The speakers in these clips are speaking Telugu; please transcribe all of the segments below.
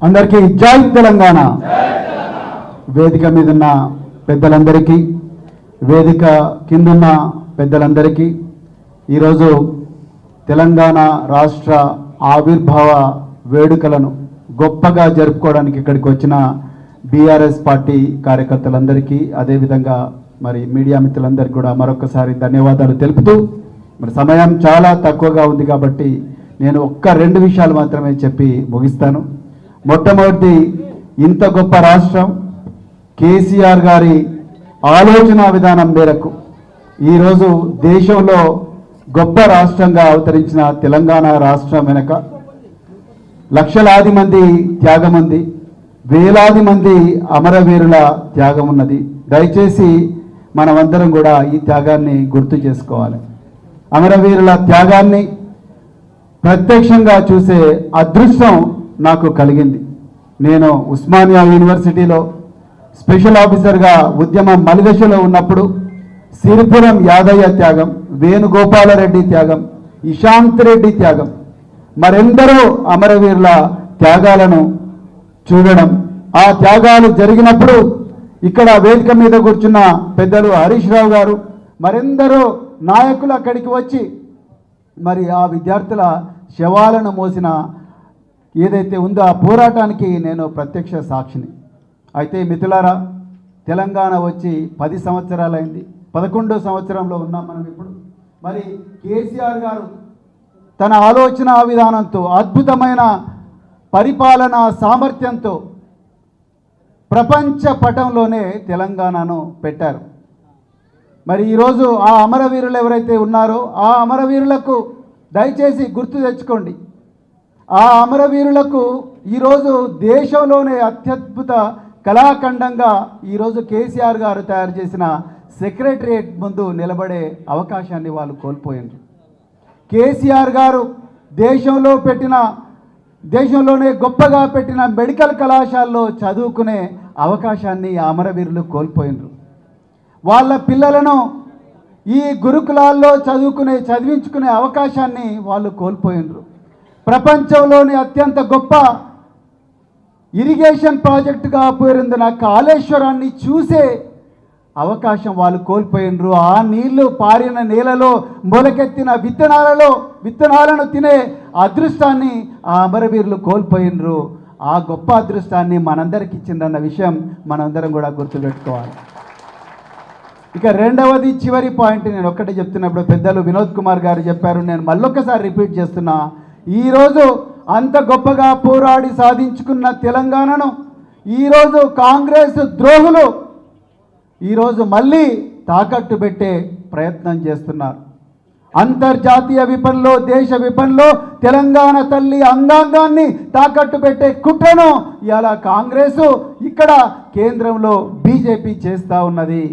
అందరికీ జై తెలంగాణ. వేదిక మీదున్న పెద్దలందరికీ, వేదిక కిందున్న పెద్దలందరికీ ఈరోజు తెలంగాణ రాష్ట్ర ఆవిర్భావ వేడుకలను గొప్పగా జరుపుకోవడానికి ఇక్కడికి వచ్చిన బీఆర్ఎస్ పార్టీ కార్యకర్తలందరికీ, అదేవిధంగా మరి మీడియా మిత్రులందరికీ కూడా మరొకసారి ధన్యవాదాలు తెలుపుతూ, మరి సమయం చాలా తక్కువగా ఉంది కాబట్టి నేను రెండు విషయాలు మాత్రమే చెప్పి ముగిస్తాను. మొట్టమొదటి, ఇంత గొప్ప రాష్ట్రం కేసీఆర్ గారి ఆలోచన విధానం మేరకు ఈరోజు దేశంలో గొప్ప రాష్ట్రంగా అవతరించిన తెలంగాణ రాష్ట్రం వెనుక లక్షలాది మంది త్యాగం ఉంది, వేలాది మంది అమరవీరుల త్యాగం ఉన్నది. దయచేసి మనమందరం కూడా ఈ త్యాగాన్ని గుర్తు చేసుకోవాలి. అమరవీరుల త్యాగాన్ని ప్రత్యక్షంగా చూసే అదృష్టం నాకు కలిగింది. నేను ఉస్మానియా యూనివర్సిటీలో స్పెషల్ ఆఫీసర్గా ఉద్యమం మలిదశలో ఉన్నప్పుడు సిరిపురం యాదయ్య త్యాగం, వేణుగోపాలరెడ్డి త్యాగం, ఇశాంత్ రెడ్డి త్యాగం, మరెందరో అమరవీరుల త్యాగాలను చూడడం, ఆ త్యాగాలు జరిగినప్పుడు ఇక్కడ వేదిక మీద కూర్చున్న పెద్దలు హరీష్ రావు గారు, మరెందరో నాయకులు అక్కడికి వచ్చి మరి ఆ విద్యార్థుల శవాలను మోసిన ఏదైతే ఉందో ఆ పోరాటానికి నేను ప్రత్యక్ష సాక్షిని. అయితే మిత్రులారా, తెలంగాణ వచ్చి 10 సంవత్సరాలైంది, 11వ సంవత్సరంలో ఉన్నాం మనం ఇప్పుడు. మరి కేసీఆర్ గారు తన ఆలోచన విధానంతో, అద్భుతమైన పరిపాలనా సామర్థ్యంతో ప్రపంచ పటంలోనే తెలంగాణను పెట్టారు. మరి ఈరోజు ఆ అమరవీరులు ఎవరైతే ఉన్నారో ఆ అమరవీరులకు దయచేసి గుర్తు తెచ్చుకోండి. ఆ అమరవీరులకు ఈరోజు దేశంలోనే అత్యద్భుత కళాఖండంగా ఈరోజు కేసీఆర్ గారు తయారు చేసిన సెక్రటరియట్ ముందు నిలబడే అవకాశాన్ని వాళ్ళు కోల్పోయారు. కేసీఆర్ గారు దేశంలోనే గొప్పగా పెట్టిన మెడికల్ కళాశాలలో చదువుకునే అవకాశాన్ని అమరవీరులు కోల్పోయినారు. వాళ్ళ పిల్లలను ఈ గురుకులాల్లో చదివించుకునే అవకాశాన్ని వాళ్ళు కోల్పోయినారు. ప్రపంచంలోని అత్యంత గొప్ప ఇరిగేషన్ ప్రాజెక్టుగా పేరొందిన కాళేశ్వరాన్ని చూసే అవకాశం వాళ్ళు కోల్పోయినరు. ఆ నీళ్లు పారిన నేలలో మొలకెత్తిన విత్తనాలను తినే అదృష్టాన్ని ఆ అమరవీరులు కోల్పోయినరు. ఆ గొప్ప అదృష్టాన్ని మనందరికి ఇచ్చిందన్న విషయం మనందరం కూడా గుర్తుపెట్టుకోవాలి. ఇక రెండవది, చివరి పాయింట్ నేను ఒక్కటే చెప్తున్నప్పుడు పెద్దలు వినోద్ కుమార్ గారు చెప్పారు, నేను మళ్ళొక్కసారి రిపీట్ చేస్తున్నా. ఈరోజు అంత గొప్పగా పోరాడి సాధించుకున్న తెలంగాణను ఈరోజు కాంగ్రెస్ ద్రోహులు ఈరోజు మళ్ళీ తాకట్టు పెట్టే ప్రయత్నం చేస్తున్నారు. అంతర్జాతీయ విపణిలో, దేశ విపణిలో తెలంగాణ తల్లి అంగాంగాన్ని తాకట్టు పెట్టే కుట్రను ఇలా కాంగ్రెస్ ఇక్కడ కేంద్రంలో బీజేపీ చేస్తూ ఉన్నది.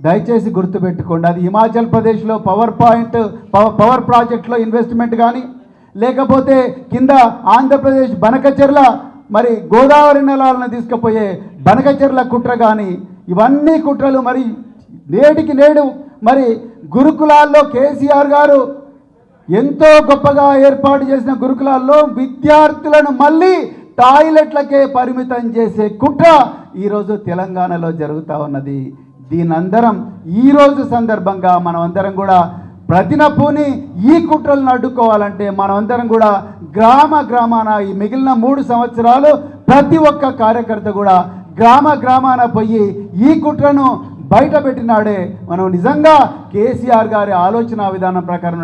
దయచేసి గుర్తుపెట్టుకోండి. అది హిమాచల్ ప్రదేశ్లో పవర్ ప్రాజెక్టులో ఇన్వెస్ట్మెంట్ కానీ, లేకపోతే కింద ఆంధ్రప్రదేశ్ బనకచెర్ల మరి గోదావరి నలాలను తీసుకుపోయే బనకచెర్ల కుట్ర కానీ, ఇవన్నీ కుట్రలు. మరి నేటికి నేడు మరి గురుకులాల్లో కేసీఆర్ గారు ఎంతో గొప్పగా ఏర్పాటు చేసిన గురుకులాల్లో విద్యార్థులను మళ్ళీ టాయిలెట్లకే పరిమితం చేసే కుట్ర ఈరోజు తెలంగాణలో జరుగుతూ ఉన్నది. దీనందరం ఈరోజు సందర్భంగా మనమందరం కూడా ప్రతినప్పుని ఈ కుట్రలను అడ్డుకోవాలంటే మనమందరం కూడా గ్రామాన ఈ మిగిలిన 3 సంవత్సరాలు ప్రతి ఒక్క కార్యకర్త కూడా గ్రామాన పోయి ఈ కుట్రను బయట పెట్టినాడే మనం నిజంగా కేసీఆర్ గారి ఆలోచన విధానం ప్రకారం